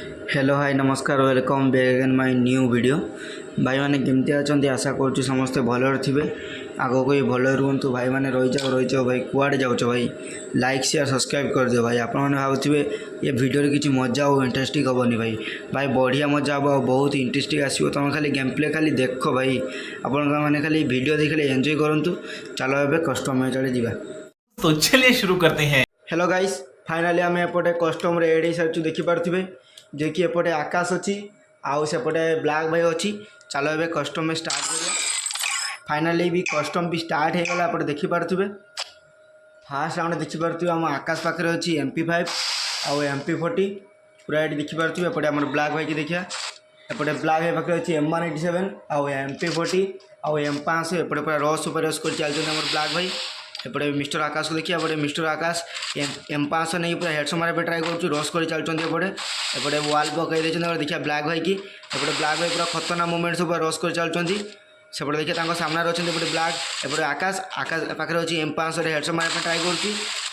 Hello hi नमस्कार welcome back in my new video. भाई मैंने केमती अच्छा आशा करुँ समस्ते भलर थे आगे को भल रुहतु भाई मैंने रही जाओ भाई कुआड़े जाओ भाई लाइक शेयर सब्सक्राइब कर दियो भाई। आप भावुवे ये वीडियो किसी मजा और इंटरेस्टिंग हेनी भाई भाई बढ़िया मजा हम बहुत इंटरेस्टिंग आसो। तुम खाली गेम प्ले खाली देख भाई आपण मैंने खाली वीडियो देखिए एंजॉय करूँ। चलो ए कस्टम चले जा तो चलिए शुरू करते हैं। हेलो गाइस फाइनाली आम एपटे कस्टम एड सारी देखिपे जे कि एपटे आकाश अच्छी आउ सेपटे ब्लैक भाई अच्छी। चलो ए कस्टम स्टार्ट कर फाइनाली भी कस्टम भी स्टार्ट होगा एपटे देखिपे फास्ट राउंड देखिपे आम आकाश पाखे अच्छी MP5 आउ MP40 पूरा ये देखिपे एपटे आम ब्लैक भाई की देखिए एपटे ब्लैक भाई पाखे अच्छी M187 आउ MP40 आउ M500 एपटे पूरा रस उपर रस कर चलते ब्लैक भाई। एपटे मिस्टर आकाश को देखिए एपटे मिस्टर आकाश M500 नहीं पूरा हेडशॉट मारे ट्राए कर रस कर चलते एपटे वाल पकई देखिए देखिए ब्लैक भाई की एपटे ब्लैक भाई पूरा खतरनाक मुवमेंट सब रस कर चलते सेपटे देखिए सामने अच्छे एपटे ब्लैक एपटे आकाश आकाश पाखे अच्छी M500 हेडशॉट मारे ट्राए कर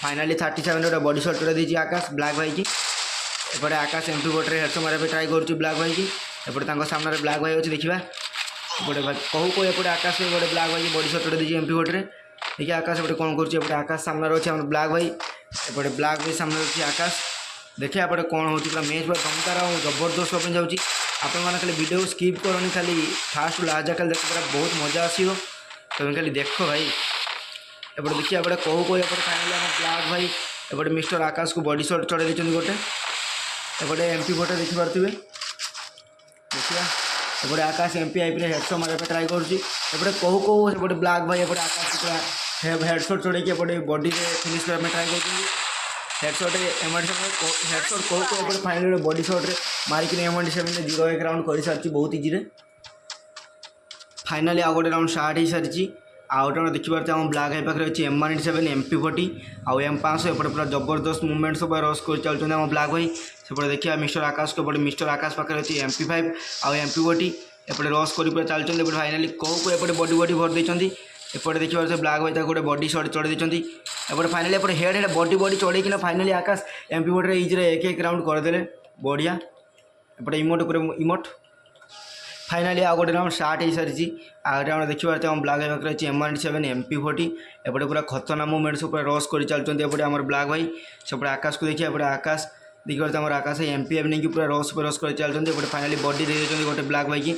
फाइनाली 37 गोटे बडी शॉट देती आकाश ब्लैक भाई की एपटे आकाश MP40 हेडशॉट मारे ट्राए कर ब्लैक भाई की एपटे सामने ब्लैक भाई अच्छे देखा एपटे कहू कहू एपटे आकाश गोटे ब्लैक भाई की बडी शॉट दी MP40 देखिए आकाश एपटे कौन कर आकाश सामने अच्छे ब्लैक भाई एपटे ब्लैक भाई सामने अच्छी आकाश देखिए एपटे कौन हो मैच पूरा दमकार और जबरदस्त ओपन जाऊँगी। आपने खाली वीडियो स्किप करनी खाली फास्ट लास्ट जाए देख पूरा बहुत मजा आसो तुम खाली देख भाई एपटे देखिए एपटे कहू कहू एपटे फाइनाली आम ब्लैक भाई एपटे मिस्टर आकाश को बडी शॉट चढ़ाई देते गोटे एपटे MP40 देखिपे देखिए एपटे आकाश MP5 हेडशॉट मारे ट्राए कर कहू कहू एपटे ब्लैक भाई एपटे आकाश पूरा हेडशॉट चढ़े एपटे बॉडी में फिनिश करने ट्राए कर हेडशॉट हेडशॉट कहू कहू एपटे फाइनल बॉडी शॉट्रे मारिक M187 0-1 राउंड कर सारी बहुत इजी फाइनाली आउ गोटे राउंड स्टार्ट हो सारी आउ गोटे देखिए आम ब्लैक भाई पाखे अच्छी M187 MP40 आउ M500 एपटे पूरा जबरदस्त मुवमेंट सब रस कर चलते आम ब्लैक भाई सेपटे देखिए मिस्टर आकाश को एपटे मिस्टर आकाश पाखे अच्छी MP5 आउ MP40 एपटे रस कर पूरा चलते एपटे फाइनाली कहू कहू एपटे बडी बडी भर देते एपटे देखिए ब्लैक भाई गोटे बडी शॉट चढ़ी देते एपटे फाइनाली एपटे हेड हेड बडी बडी चढ़ेकिना फाइनाली आकाश MP40 इजी 1-1 राउंड करदे बढ़िया एपटे इमोट पूरे इमोट फाइनाली आउ गोटे राउंड स्टार्ट हो सारी आगे राउंड देखिए आम ब्लैक भाई पाखे अच्छी M187 MP40 एपटे पूरा खतरनाक मुवमेंट सब पूरा रस कर चलते एपटे आम ब्लैक भाई सेपटे आकाश को देखिए एपटे आकाश देखिए आम आकाश MP5 नहीं पूरा रस कर चलते एपटे फाइनाली बडी दे देते गोटे ब्लैक भाई की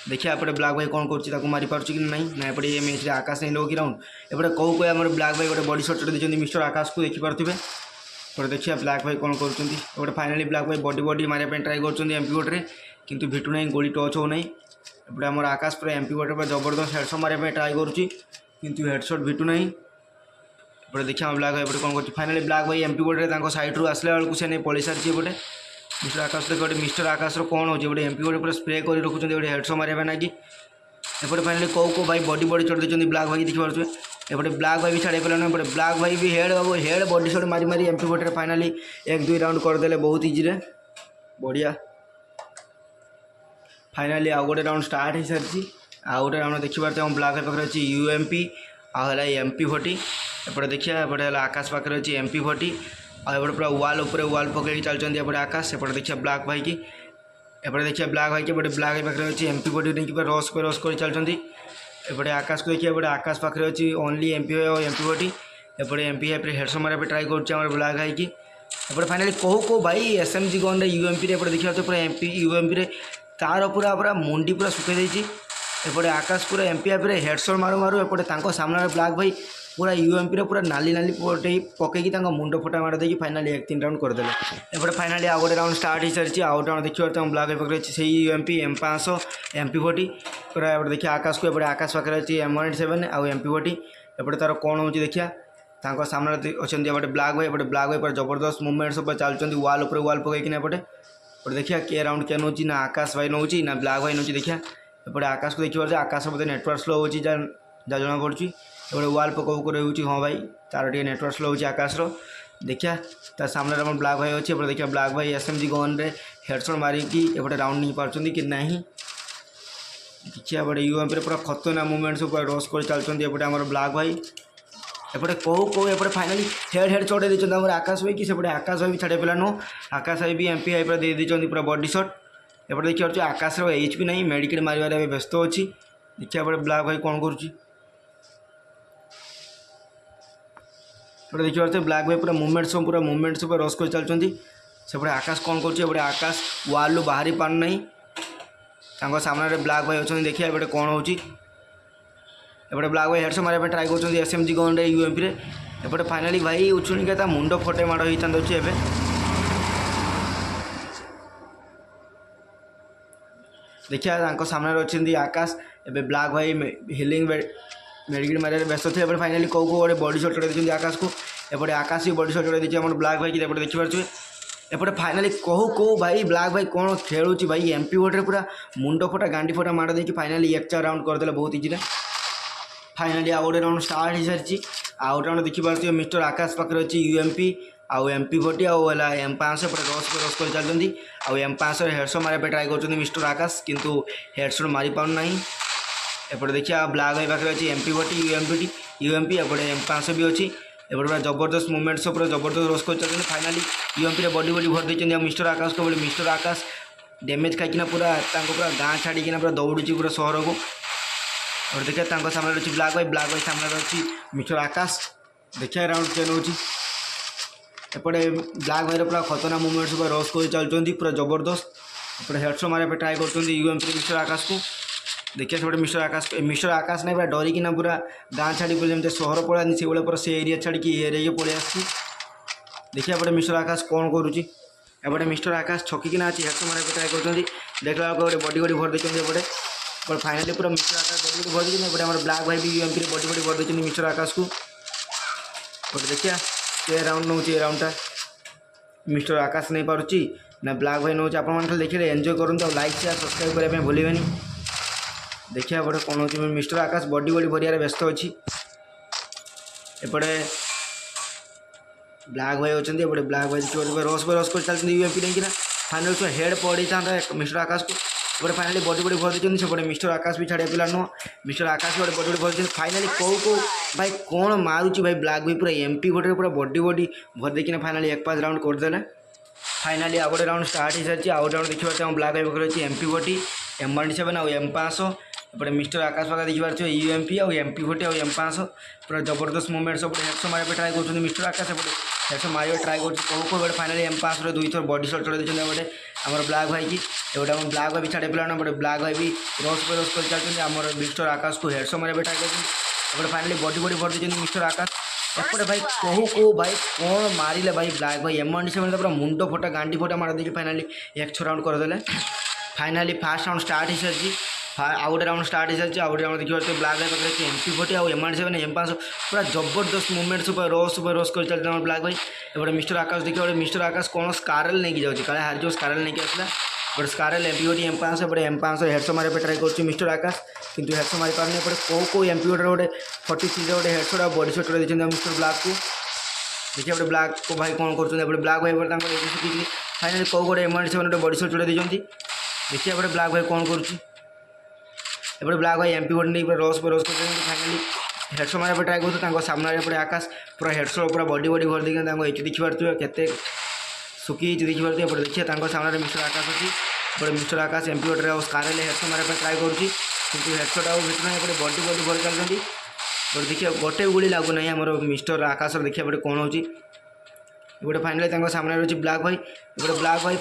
देखिए एपटे ब्लैक भाई कौन कर मारी पार्टी कि ना एपटे ये मैच आकाश नहीं लोग राउंड एपटे कहू कहू आम ब्लैक भाई गोटे बडी शॉट देते मिस्टर आकाश को देखिपे एपटे देखिए ब्लैक भाई कौन कर फाइनाली ब्लैक भाई बडी बडी मारे ट्राए कर MP40 किंतु भिटू ना गोली टच हो ना एपटे आम आकाश पूरा MP40 पूरा जबरदस्त हेडशॉट मारे ट्राए करूँ हेडशॉट भिटू ना एपटे देखिए आम ब्लैक भाई एपटे कौन कर फाइनाली ब्लैक भाई MP40 साइड्रु आसला बेलू से नहीं पलि सारी एपटे मिस्टर आकाश गोटे मिस्टर आकाश कौन हो MP40 पूरा स्प्रे कर रखुच्च गोटे हेडशॉट मारे ना कि एपटे फाइनाली कहू कहू भाई बडी बडी चढ़ देते ब्लैक भाई देखिपे एपटे ब्लैक भाई भी छाड़ी पारे एपटे ब्लैक भाई भी हेड हम हेड बडी शॉट मारी मारी MP40 फाइनाली 1-2 राउंड करदे बहुत इजी बढ़िया फाइनाली आउ गोटे राउंड स्टार्ट हो सारी आउ गोटे राउंड देखिए हम ब्लैक भाई पाखे अच्छी UMP आउ MP40 एपटे देखिए एपटे आकाश पाखे अच्छी MP40 आउटे पूरा वाल उपर वाल पकड़ चलते एपटे आकाश एपटे देखिए ब्लैक भाई की एपटे देखिए ब्लैक भाई की एपटे ब्लैक भाई पाखे अच्छी MP40 नहीं रस कर चलते एपटे आकाश को देखिए एपटे आकाश पाखे अच्छी ओनली MP5 और MP40 एपटे MP5 हेडशॉट मारे ट्राए कर ब्लैक भाई की एपटे फाइनाली कहू कहू भाई SMG गन UMP एपटे देखिए पूरा UMP तार पूरा पूरा मुंडी पूरा सुखे देती एपटे आकाश पूरा MP5 हेडशॉट मारू मारू एपटे सामने ब्लैक भाई पूरा UMP पूरा नाली नाली पकईकी मुंड फटा मार देकी फाइनाली 1-3 राउंड करदे एपटे फाइनाली आउ गोटे राउंड स्टार्ट हो सारी आउ राउंड देखिए ब्लैक भाई पाखे अच्छी से UMP M500 MP40 पूरा एपटे देखिए आकाश को एपटे आकाश पाखे अच्छी M187 आउ MP40 एपटे तार कौन हो देखिया सामने अच्छा एपटे ब्लैक भाई पूरा जबरदस्त मुवमेंट सब चलते वाल उपर वाल पकईकिना एपटे देखिए किए राउंड क्या नौ ना आकाश भाई नौ ना ब्लैक भाई नौ देखिए एपटे आकाश को देखिए आकाश बोलते नेटवर्क स्लो हो जा जना पड़ी एपटे वाल पकऊ कर हाँ भाई तार टे नेटवर्क स्लो हो आकाश देखिए तार सामने आम ब्लैक भाई अच्छे देखिए ब्लैक भाई SMG गन रे हेडशॉट मारिकी एपटे राउंड नहीं पार्टी कि ना देखिए एपटे UMP पूरा खतरनाक मुवमेंट सब पूरा रस कर चलते एपटे आम ब्लैक भाई एपटे कौ एपटे फाइनाली हेड चढ़े देते आम आकाश भाई कि सेपटे आकाश भाई भी छाड़िया पिला नुह आकाश भाई भी एमपी हाई दे देते पूरा बॉडी शॉट एपटे देखिए पार्टी आकाश एचपी नहीं मेडिकेट मारे व्यस्त अच्छी देखिए एपटे ब्लैक भाई कौन करुँच देखिए पार्टी ब्लैक भाई पूरा मुवमेंट्स रस कर चलती सेपटे आकाश कौन करुँचे आकाश वाल रु बाहरी पारना सामने ब्लैक भाई अच्छे देखिए एपटे कौन होची एपटे ब्लैक भाई हेडशॉट मारे ट्राए कर एसएमजी गन रे यूएमपी रे एपटे फाइनाली भाई उछुणी के मुंड फटे माड़ होता अच्छे एवं देखिए सामने अच्छे आकाश एवं ब्लैक भाई हिलिंग मेडिकेट मारे व्यस्त थे फाइनाली कौ गोटे बॉडी शॉट चढ़ाई आकाश को एपटे आकाश भी बॉडी शॉट चढ़ाई देती ब्लैक भाई की देखिए एपटे फाइनाली कौ भाई ब्लैक भाई कौन खेलुची भाई एमपी वोटे पूरा मुंड फटा गांडी फटा माड़ देखिए फाइनाली 1-4 राउंड करदे बहुत इजी फाइनाली आउ गोटे राउंड स्टार्ट हो सारी आउ राउंड देखिए मिस्टर आकाश पाखे अच्छी यूएमपी आउ एमपी 40 आउ M500 रस कर चलती आउ M500 हेडशॉट मारे ट्राए कर मिस्टर आकाश किंतु हेडशॉट मारी पाना एपटे देखिए ब्लैक भाई पाखे अच्छी एमपी 40 यूएमपी एपटे M500 भी अच्छी एपटे पूरा जबरदस्त मुवमेंट्स पूरा जबरदस्त रस कर चलते फाइनाली यूएमपी बॉडी भर देते मिस्टर आकाश को बोले मिस्टर आकाश डैमेज खाई पूरा गाँ छाड़ीना पूरा दौड़ी पूरा सहर को और देखिए सामने अच्छी ब्लैक भाई सामने अच्छी मिस्टर आकाश देखिए राउंड चेन होची एपटे ब्लैक भाई पूरा खतरनाक मुवमेंट्स पूरा रस कर चलती पूरा जबरदस्त एपटे हेडशॉट मारे ट्राए कर यूएमपी मिस्टर आकाश को देखिए सेपटे मिस्टर आकाश नहीं पूरा डरिकिना पूरा गाँ छाड़ी पूरा जमी सहर पड़ानी से पूरा से एरिया छाड़ी एरिया पलि आसी देखिए एपटे मिस्टर आकाश कौन करुँची एपटे मिस्टर आकाश छकिना अच्छी हेडशॉट मारे ट्राए कर देखला गोटे बॉडी भर देते एपटे पर फाइनाली पूरा मिस्टर आकाश बॉडी भर देते एपटे हमारे ब्लैक भाई भी यूएमपी बॉडी भर देते मिस्टर आकाश को बट देखिए ये राउंड नौ राउंडटा मिस्टर आकाश नहीं पार्टी ना ब्लैक भाई नौ आप देखिए एंजॉय करूँ लाइक शेयर सब्सक्राइब करने भूलें देखिए एपटे कौन हो मिस्टर आकाश बॉडी भरिया व्यस्त अच्छी एपटे ब्लैक भाई अच्छे एपटे ब्लैक भाई रस कर चलते यूएमपी नहीं फाइनल हेड पड़ी था मिस्टर आकाश को एपटे फाइनाली बॉडी भर देते सेपटे मिस्टर आकाश भी छाड़िया पिला नुह मिस्टर आकाश भी बॉडी भर देते फाइनाली कौ भाई कौन मारुची भाई ब्लैक भाई पूरा एमपी गोटे पूरा बॉडी भर देकिना फाइनाली 1-5 राउंड करदे फाइनाली आउ गोटे राउंड स्टार्ट हो सारी आउ राउंड देखिए ब्लैक भाई पाखे अच्छी एमपी 40 M117 आउ M500 एपटे मिस्टर आकाश पाखे देखिए यूएमपी आउ एमपी 40 आउ M500 पूरा जबरदस्त मुवमेंट्स हेडशॉट मारे ट्राए कर मिस्टर आकाश एपटे हेडशॉट मारे ट्राए कर फाइनाली M500 2 थर बॉडी शॉट चढ़ाई देते एपटे आमर ब्लैक भाई की एपटे आम ब्लैक भाई भी छाड़े पिला एपटे ब्लैक भाई भी रस कर चलते आमर मिस्टर आकाश को हेडशॉट मारे ट्राए कर फाइनाली बॉडी भर देते मिस्टर आकाश एपटे भाई कौ भाई कौन मारे भाई ब्लैक भाई M117 पूरा मुंड फटा गांडी फटा मार देखिए फाइनाली 1-6 राउंड करदे फाइनाली फास्ट राउंड स्टार्ट हो सारी आउ गोटे राउंड स्टार्ट हो सारी आउ गोटे राउंड देखिए ब्लैक भाई पाखे एमपी 40 आउ M117 M500 पूरा जबरदस्त मुवमेंट्स रस कर चलते ब्लैक भाई एपटे मिस्टर आकाश देखिए मिस्टर आकाश कौन स्कारल नहीं जाऊँगी काले हार जो स्कारल नहीं आसला बट स्कारल एमपी 40 M500 एपटे M500 हेडशॉट मारे ट्राए कर मिस्टर आकाश किंतु हेडशॉट मारी पारनी एपटे कौ एमपी गोटे 43 गोटे हेडशॉट और बॉडी शॉट चढ़ाई देते मिस्टर ब्लैक को देखिए एपटे ब्लैक को भाई कौन कर ब्लैक भाई शिखी फाइनाली कौ गोटे M117 गोटे बॉडी शॉट चढ़ाई देते देखिए एपटे ब्लैक भाई कौन करुँचे ब्लैक भाई एमपी 40 नहीं पूरा रस कर फाइनाली हेडशॉट मारे ट्राए कर सामने एपटे आकाश पूरा हेडशॉट पूरा बॉडी भर देकिन एच देखी पारे केते सुखी देखी पारे एपटे देखिए सामने मिस्टर आकाश अच्छी एपटे मिस्टर आकाश एमपी 40 स्कारल हेडशॉट मारे ट्राए कर हेडशॉट आउ भेटना एपटे बॉडी भर चलती बट देखिए गोटे गुड़ी लगुना आमर मिस्टर आकाश देखिए एपटे कौन होटे फाइनाली सामने अच्छी ब्लैक भाई एपटे ब्लैक भाई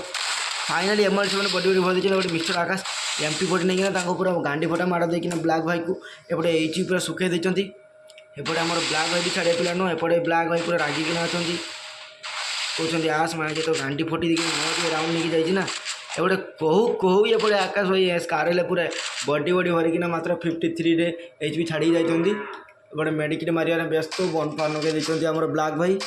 फाइनाली M117 बॉडी भर देते मिस्टर आकाश एमपी 40 नहीं पूरा गांडी फटा माड़ देकिना ब्लैक भाई को एपटे एच पूरा सुखे देते एपटे आमर ब्लैक भाई भी छाड़िया पिला नुह एपटे ब्लैक भाई पूरा रागिकिना अच्छा कहते आस मारे तो गांडी फटी देखिए राउंड नहीं जाइए एपटे कौ एपटे आकाश भाई स्कारल पूरा बॉडी भरिकिना मात्र 53 रे एचपी छाड़ी जाइए एपटे मेडिकेट मारे व्यस्त वन फार लगे देते आमर ब्लैक भाई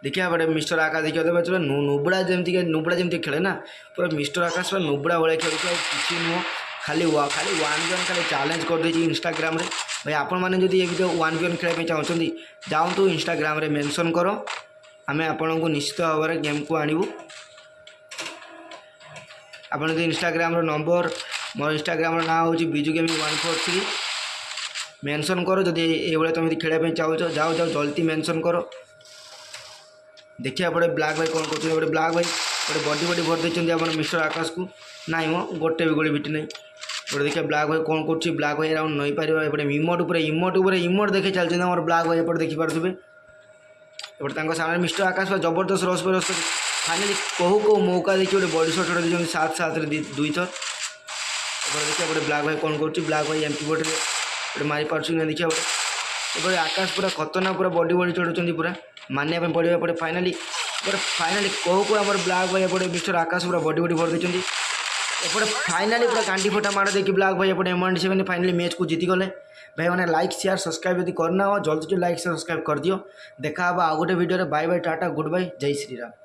देखिए एपटे मिस्टर आकाश देखिए नुबड़ा जमी खेले ना पूरा मिस्टर आकाश पूरा नुबड़ा भाई खेल किसी नुह खाली 1v1 खाली चैलेंज कर दे इंस्टाग्राम रे भाई आपण मैंने जब ये वीडियो 1v1 खेल चाहते जाऊँ इंस्टाग्राम रे मेंशन करो आम आपन को निश्चित भाव में गेम को आणबू आप इंस्टाग्राम नंबर मोर इंस्टाग्राम ना हूँ बिजू गेमिंग 143 मेंशन करो जदि ये तुम खेल चाहो जाओ जाओ जल्दी मेंशन करो। देखिए एपटे ब्लैक भाई कौन कर ब्लैक भाई गोटे बडी बडी भर देते आप मिस्टर आकाश को नाई मो गोटे भी गोली भिटी नहीं गोटे देखिए ब्लैक भाई कौन कर ब्लैक भाई राउंड नहीं पार एपटे इमोट देखे चलते आम ब्लैक भाई एपटे देखिपे एपटे सामने मिस्टर आकाश जबरदस्त रस पे रस फाइनाली कहू कहू मौका देखिए गोटे बडी शॉट देखते सात सात दुई थर देखिए गोटे ब्लैक भाई कौन कर ब्लैक भाई एमपी बोटे मारी पार्स ना देखिए गोटे आकाश पूरा खतरनाक पूरा बडी बडी चढ़ुच्च पूरा मानिया पड़े एपटे फाइनाली कहू कहू आम ब्लैक भाई एपटे मिस्टर आकाश पूरा बडी बडी भर देते एपटे फाइनाली पूरा कांटी फटा माड़ देखिए ब्लैक भाई एपटे M117 फाइनाली मैच को जीती गले भाई मैंने लाइक शेयर सब्सक्राइब यदि करना हो जल्दी लाइक सब्सक्राइब कर दियो। देखा आउ गोटे video bye bye tata goodbye जय श्री राम।